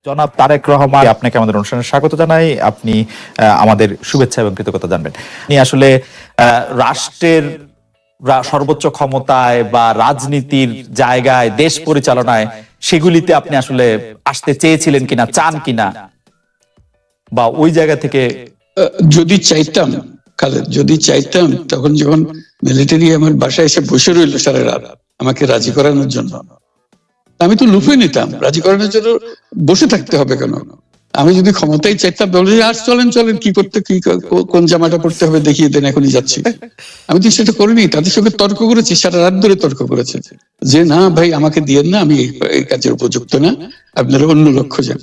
জনাব তারেক রহমান, আপনাকে আমাদের অনুষ্ঠানে স্বাগত জানাই। আপনি আমাদের শুভেচ্ছা এবং কৃতজ্ঞতা জানবেন। আপনি আসলে রাষ্ট্রের সর্বোচ্চ ক্ষমতায় বা রাজনীতির জায়গায়, দেশ পরিচালনায়, সেগুলিতে আপনি আসলে আসতে চেয়েছিলেন কিনা, চান কিনা, বা ওই জায়গা থেকে? যদি চাইতাম খালেদ, যদি চাইতাম, তখন যখন মিলিটারি আমার বাসায় এসে বসে রইল সারা রাত আমাকে রাজি করানোর জন্য, আমি তো লুফে নিতাম। রাজি করানোর জন্য বসে থাকতে হবে কেন? আমি যদি ক্ষমতায় চাইতাম, বলে আর চলেন চলেন, কি করতে, কি কোন জামাটা পড়তে হবে দেখিয়ে দেন, এখনই যাচ্ছি। আমি তো সেটা করিনি। তাদের সঙ্গে তর্ক করেছি, সারা রাত ধরে তর্ক করেছে যে না ভাই, আমাকে দিয়েন না, আমি এই কাজের উপযুক্ত না, আপনারা অন্য লক্ষ্য যান।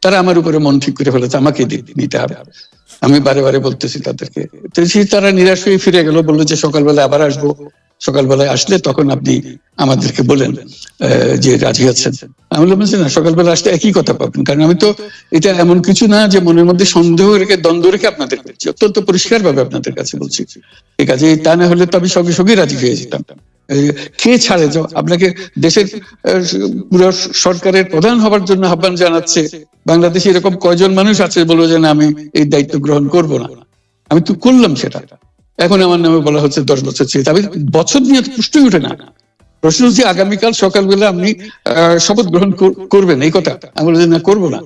তারা আমার উপরে মন ঠিক করে ফেলেছে, আমাকে নিতে হবে। আমি বারে বারে বলতেছি তাদেরকে, তারা নিরাশ হয়ে ফিরে গেল, বললো যে সকালবেলা আবার আসবো, সকালবেলায় আসলে তখন আপনি আমাদেরকে বলেন যে রাজি আছেন। আমি বললাম না, সকালবেলা আসলে একই কথা পাবেন, কারণ আমি তো এটা এমন কিছু না যে মনের মধ্যে সন্দেহ রেখে, দ্বন্দ্ব রেখে আপনাদের বলছি, অত্যন্ত পরিষ্কার ভাবে আপনাদের কাছে বলছি। ঠিক আছে, তা না হলে তো আমি সঙ্গে সঙ্গে রাজি হয়ে যেতাম। কে ছাড়ে যাও আপনাকে? দেশের পুরো সরকারের প্রধান হবার জন্য আহ্বান জানাচ্ছে বাংলাদেশে এরকম কয়জন মানুষ আছে বলবো যে না, আমি এই দায়িত্ব গ্রহণ করব না? আমি তো করলাম সেটা। এখন আমার নামে বলা হচ্ছে 10 বছর চেয়ে। তবে বছর নিয়ে প্রশ্নই উঠে না। প্রশ্ন হচ্ছে আগামীকাল সকালবেলা আপনি শপথ গ্রহণ করবেন, এই কথা। আমি বলি না, করবো না।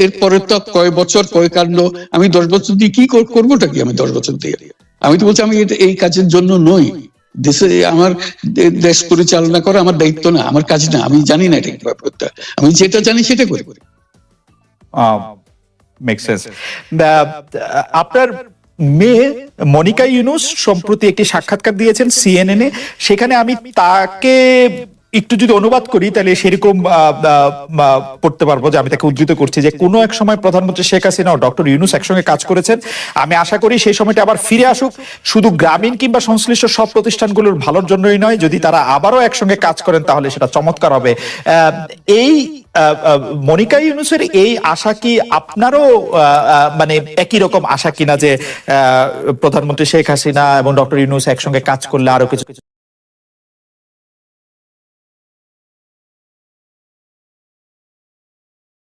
এরপরে তো কয় বছর, কয় কাণ্ড। আমি 10 বছর দিয়ে কি করবোটা কি? আমি 10 বছর দিয়ে, আমি তো বলছি আমি এই কাজের জন্য নই। দেশে আমার দেশ পরিচালনা করা আমার দায়িত্ব না, আমার কাজ না। আমি জানি না এটা কিভাবে করতে হয়। আমি যেটা জানি সেটা করি। আপনার মেয়ে মনিকা ইউনুস সম্প্রতি একটি সাক্ষাৎকার দিয়েছেন CNN-এ। সেখানে আমি তাকে একটু যদি অনুবাদ করি তাহলে সেরকম পড়তে পারবো, যে আমি তাকে উদ্ধৃত করছি যে কোনো এক সময় প্রধানমন্ত্রী শেখ হাসিনা ও ডক্টর ইউনুস একসঙ্গে কাজ করেছেন। আমি আশা করি সেই সময়টা আবার ফিরে আসুক, শুধু গ্রামীণ কিংবা সংশ্লিষ্ট সব প্রতিষ্ঠানগুলোর ভালোর জন্যই নয়। যদি তারা আবারও একসঙ্গে কাজ করেন তাহলে সেটা চমৎকার হবে। এই মনিকা ইউনুসের এই আশা কি আপনারও মানে একই রকম আশা কিনা, যে প্রধানমন্ত্রী শেখ হাসিনা এবং ডক্টর ইউনুস একসঙ্গে কাজ করলে আরো কিছু